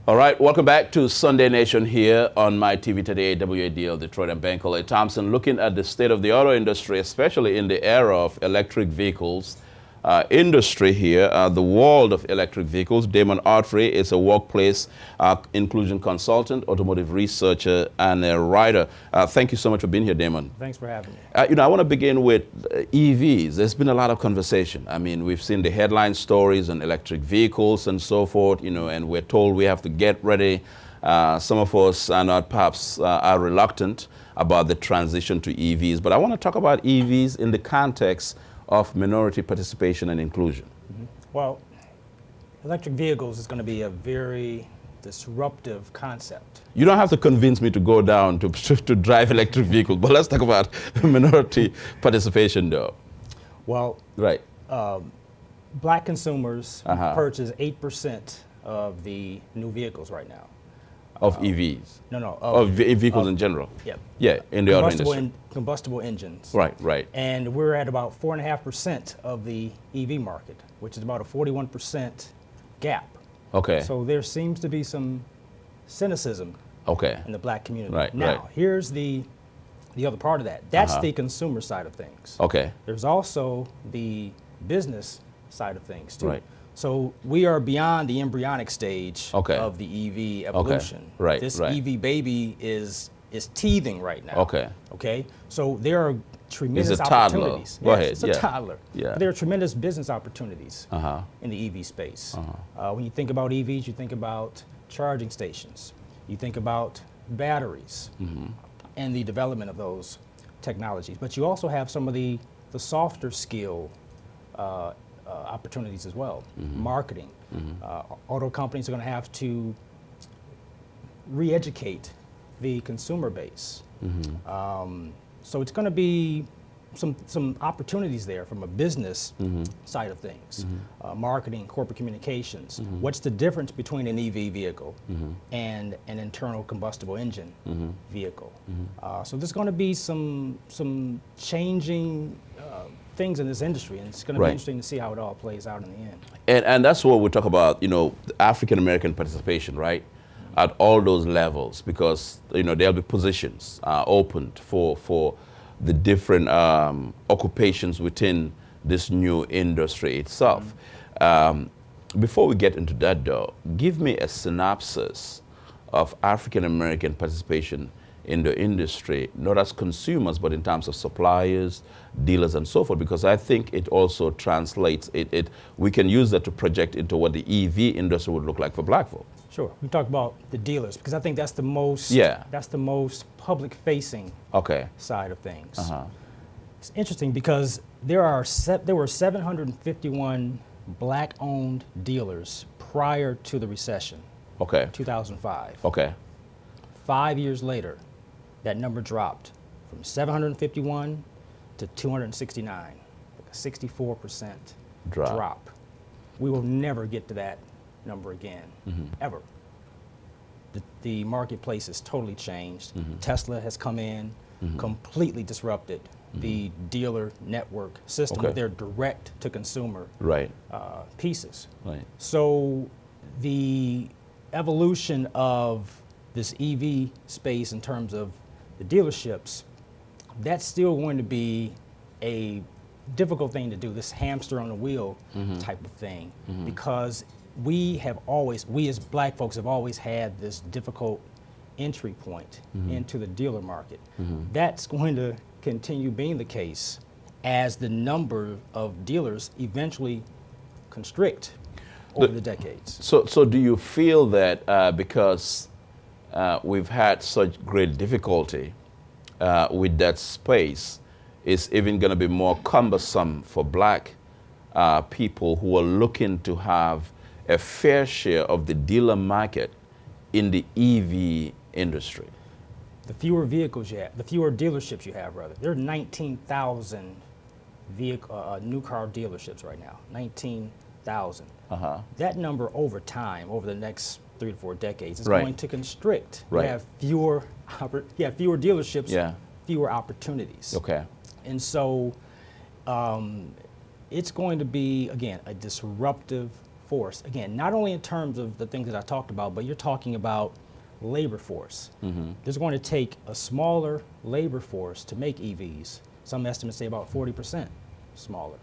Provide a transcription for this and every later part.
All right, welcome back to Sunday Nation here on MyTV38 WADL-Detroit and Bankole Thompson, looking at the state of the auto industry, especially in the era of electric vehicles industry here, the world of electric vehicles. Damon Autry is a workplace inclusion consultant, automotive researcher, and a writer. Thank you so much for being here, Damon. Thanks for having me. I want to begin with EVs. There's been a lot of conversation. I mean, we've seen the headline stories on electric vehicles and so forth, and we're told we have to get ready. Some of us are not, perhaps, are reluctant about the transition to EVs. But I want to talk about EVs in the context of minority participation and inclusion. Well, electric vehicles is going to be a very disruptive concept. You don't have to convince me to go down to drive electric vehicles, but let's talk about minority participation though. Well, right. Black consumers purchase 8% of the new vehicles right now. Of EVs? No. Of vehicles in general? Yep. Yeah, in the auto industry. Combustible engines. Right. And we're at about 4.5% of the EV market, which is about a 41% gap. Okay. So there seems to be some cynicism in the black community. Now, here's the other part of that. That's the consumer side of things. Okay. There's also the business side of things too. Right. So we are beyond the embryonic stage of the EV evolution. Right. This EV baby is teething right now. Okay. So there are tremendous opportunities. Go ahead. It's a toddler. Yeah. But there are tremendous business opportunities in the EV space. When you think about EVs, you think about charging stations. You think about batteries and the development of those technologies. But you also have some of the softer skill opportunities as well. Marketing. Auto companies are going to have to re-educate the consumer base. So it's going to be some opportunities there from a business side of things. Marketing, corporate communications. What's the difference between an EV vehicle and an internal combustible engine vehicle? So there's going to be some changing things in this industry, and it's going to be interesting to see how it all plays out in the end. And that's what we talk about, African American participation, right? At all those levels, because there'll be positions opened for the different occupations within this new industry itself. Before we get into that though, give me a synopsis of African American participation in the industry, not as consumers, but in terms of suppliers, dealers, and so forth, because I think it also translates, we can use that to project into what the EV industry would look like for black folk. Sure. We talk about the dealers because I think that's the most public-facing side of things. It's interesting because there were 751 black-owned dealers prior to the recession. 2005. 5 years later, that number dropped from 751 to 269, like a 64% drop. We will never get to that number again, ever. The marketplace has totally changed. Tesla has come in, completely disrupted the dealer network system with their direct-to-consumer pieces. So the evolution of this EV space in terms of the dealerships, that's still going to be a difficult thing to do, this hamster on the wheel type of thing, because we as black folks have always had this difficult entry point into the dealer market. That's going to continue being the case as the number of dealers eventually constrict over the decades. So do you feel that because we've had such great difficulty with that space, it's even going to be more cumbersome for black people who are looking to have a fair share of the dealer market in the EV industry? The fewer vehicles you have, the fewer dealerships you have, rather. There are 19,000 new car dealerships right now, 19,000. That number over time, over the next 3 to 4 decades, is going to constrict. You have fewer dealerships, fewer opportunities. And so it's going to be, again, a disruptive force. Again, not only in terms of the things that I talked about, but you're talking about labor force. It's going to take a smaller labor force to make EVs. Some estimates say about 40% smaller.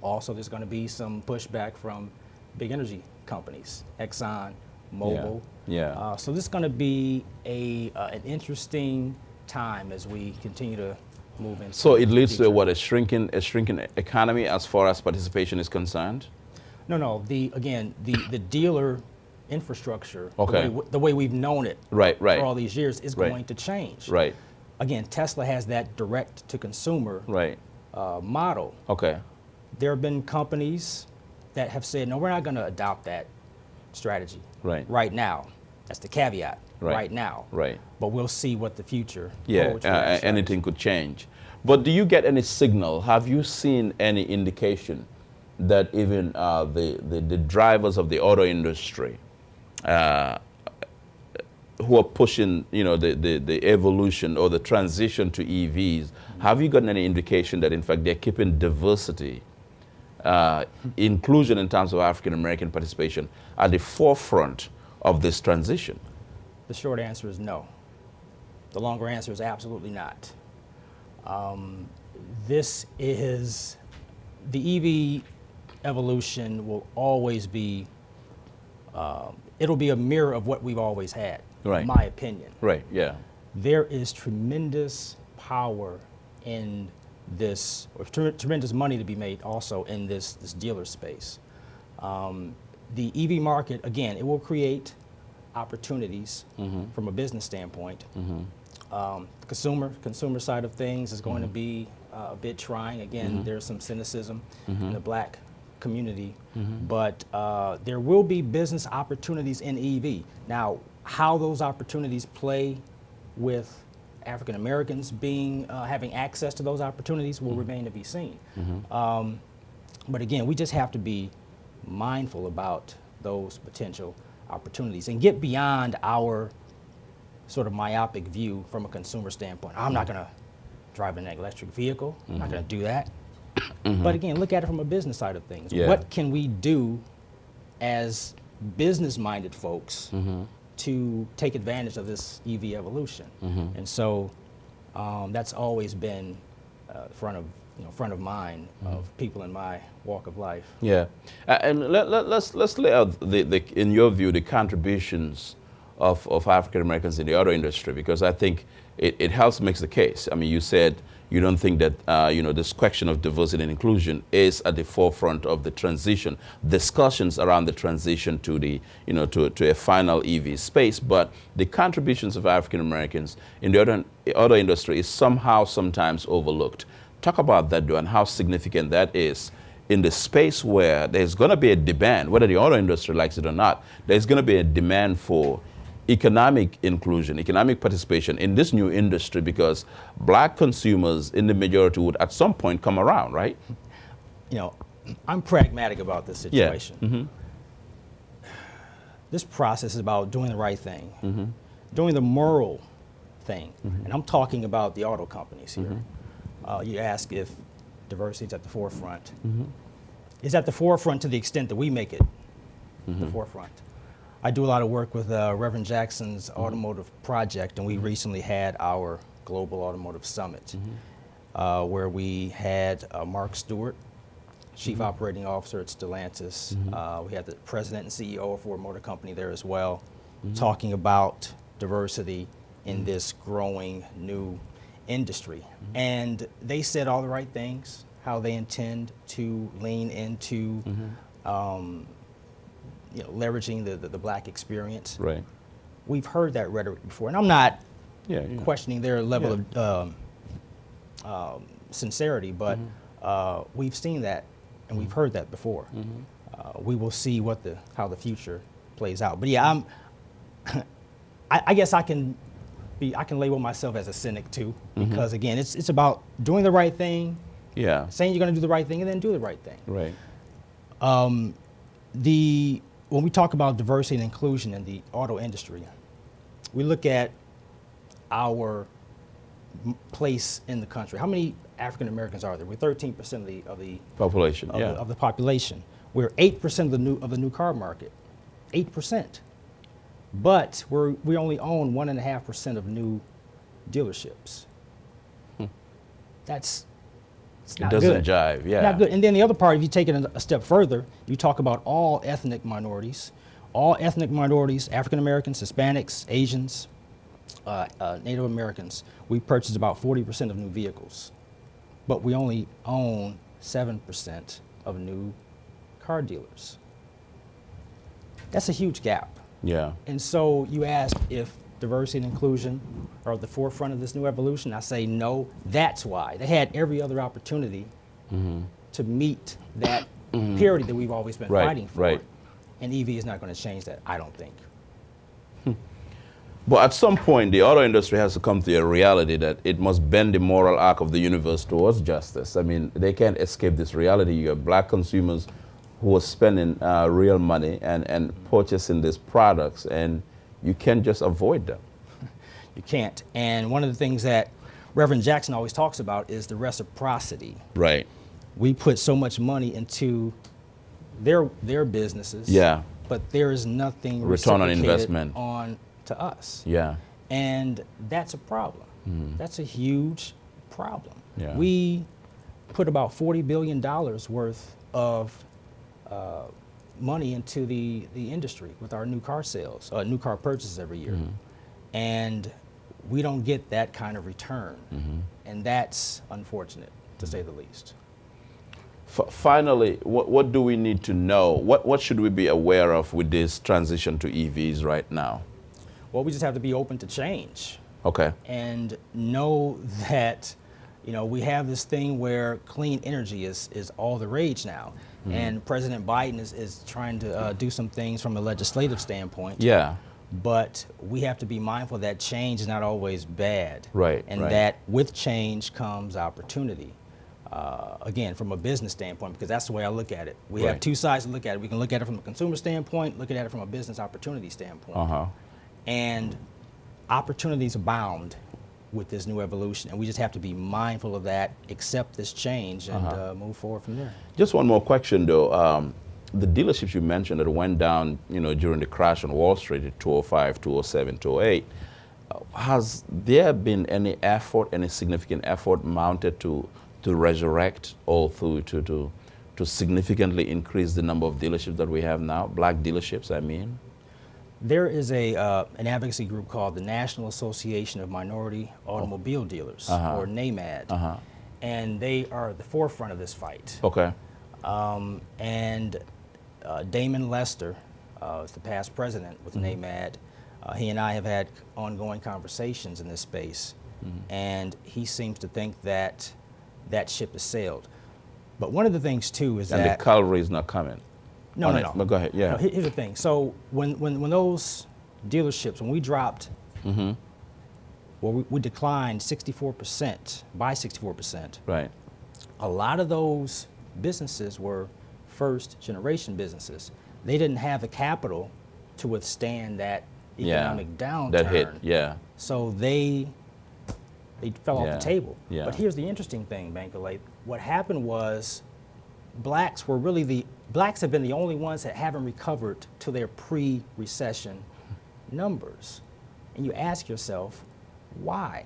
Also, there's going to be some pushback from big energy companies, Exxon, Mobil. So this is going to be an interesting time as we continue to move into. So it leads to what, a shrinking economy as far as participation is concerned? No. The dealer infrastructure, okay, the way we've known it for all these years is going to change. Right. Again, Tesla has that direct to consumer model. Okay. There have been companies that have said, no, we're not going to adopt that strategy right now. That's the caveat, right now. Right. But we'll see what the future holds. Anything could change. But do you get any signal? Have you seen any indication that even the drivers of the auto industry who are pushing, the evolution or the transition to EVs, have you gotten any indication that in fact they're keeping diversity, inclusion in terms of African American participation at the forefront of this transition? The short answer is no. The longer answer is absolutely not. This is, the EV evolution will always be, it'll be a mirror of what we've always had, in my opinion. There is tremendous power in this, or tremendous money to be made also in this dealer space. The EV market, again, it will create opportunities from a business standpoint. The consumer side of things is going to be a bit trying. Again, there's some cynicism in the black community, but there will be business opportunities in EV. Now, how those opportunities play with African Americans having access to those opportunities will remain to be seen. But again, we just have to be mindful about those potential opportunities and get beyond our sort of myopic view from a consumer standpoint. I'm not going to drive an electric vehicle. I'm not going to do that. But again, look at it from a business side of things. What can we do as business-minded folks to take advantage of this EV evolution? And so that's always been front of mind of people in my walk of life. And let's lay out in your view the contributions of African Americans in the auto industry, because I think it helps makes the case. I mean, you said you don't think that this question of diversity and inclusion is at the forefront of the transition, discussions around the transition to the to a final EV space, but the contributions of African Americans in the auto industry is somehow sometimes overlooked. Talk about that, and how significant that is in the space where there's going to be a demand, whether the auto industry likes it or not, there's going to be a demand for economic inclusion, economic participation in this new industry, because black consumers in the majority would at some point come around, right? I'm pragmatic about this situation. This process is about doing the right thing, doing the moral thing. And I'm talking about the auto companies here. You ask if diversity is at the forefront. It's at the forefront to the extent that we make it the forefront. I do a lot of work with Reverend Jackson's automotive project, and we recently had our Global Automotive Summit, where we had Mark Stewart, Chief Operating Officer at Stellantis. We had the President and CEO of Ford Motor Company there as well, talking about diversity in this growing new industry. And they said all the right things, how they intend to lean into leveraging the black experience. We've heard that rhetoric before, and I'm not questioning their level of sincerity, but we've seen that and we've heard that before. We will see how the future plays out. But yeah, I guess I can label myself as a cynic too, because again, it's about doing the right thing, saying you're going to do the right thing, and then do the right thing. When we talk about diversity and inclusion in the auto industry, we look at our place in the country. How many African Americans are there? We're 13% of the population. Of the population. We're 8% of the new car market, 8%. But we only own 1.5% of new dealerships. It's not good. It doesn't jive, yeah. Not good. And then the other part, if you take it a step further, you talk about all ethnic minorities. All ethnic minorities, African Americans, Hispanics, Asians, Native Americans, we purchase about 40% of new vehicles. But we only own 7% of new car dealers. That's a huge gap. Yeah. And so you ask if diversity and inclusion are at the forefront of this new evolution. I say no, that's why. They had every other opportunity to meet that parity that we've always been fighting for. Right. And EV is not going to change that, I don't think. But at some point, the auto industry has to come to a reality that it must bend the moral arc of the universe towards justice. I mean, they can't escape this reality. You have black consumers who are spending real money and purchasing these products, and you can't just avoid them. You can't. And one of the things that Reverend Jackson always talks about is the reciprocity. Right. We put so much money into their businesses. Yeah. But there is nothing return on investment on to us. Yeah. And that's a problem. That's a huge problem. Yeah. We put about $40 billion worth of money into the industry with our new car sales, new car purchases every year. And we don't get that kind of return. And that's unfortunate, to say the least. Finally, what do we need to know? What should we be aware of with this transition to EVs right now? Well, we just have to be open to change. Okay. And know that, we have this thing where clean energy is all the rage now. And President Biden is trying to do some things from a legislative standpoint. Yeah. But we have to be mindful that change is not always bad. Right. And that with change comes opportunity. Again, from a business standpoint, because that's the way I look at it. We have two sides to look at it. We can look at it from a consumer standpoint, look at it from a business opportunity standpoint. And opportunities abound with this new evolution, and we just have to be mindful of that, accept this change, and move forward from there. Just one more question, though. The dealerships you mentioned that went down, during the crash on Wall Street in 2005, 2007, 2008, has there been any effort, any significant effort mounted to resurrect or to significantly increase the number of dealerships that we have now, black dealerships, I mean? There is an advocacy group called the National Association of Minority Automobile Dealers, or NAMAD, and they are at the forefront of this fight. Okay. And Damon Lester is the past president with NAMAD. He and I have had ongoing conversations in this space, and he seems to think that that ship has sailed. But one of the things too is that— And the cavalry is not coming. No. No, go ahead, yeah. No, here's the thing. So when those dealerships, when we dropped, well, we declined 64%, by 64%. Right. A lot of those businesses were first generation businesses. They didn't have the capital to withstand that economic downturn. That hit, yeah. So they fell off the table. Yeah. But here's the interesting thing, Bankole. What happened was blacks have been the only ones that haven't recovered to their pre-recession numbers. And you ask yourself, why?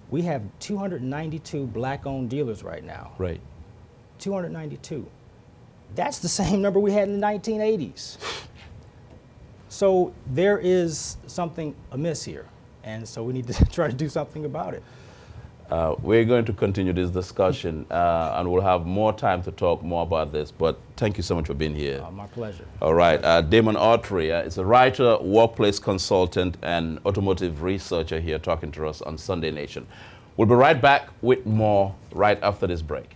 We have 292 black-owned dealers right now. Right. 292. That's the same number we had in the 1980s. So there is something amiss here, and so we need to try to do something about it. We're going to continue this discussion, and we'll have more time to talk more about this, but thank you so much for being here. My pleasure. All right. Damon Autry is a writer, workplace consultant, and automotive researcher here talking to us on Sunday Nation. We'll be right back with more right after this break.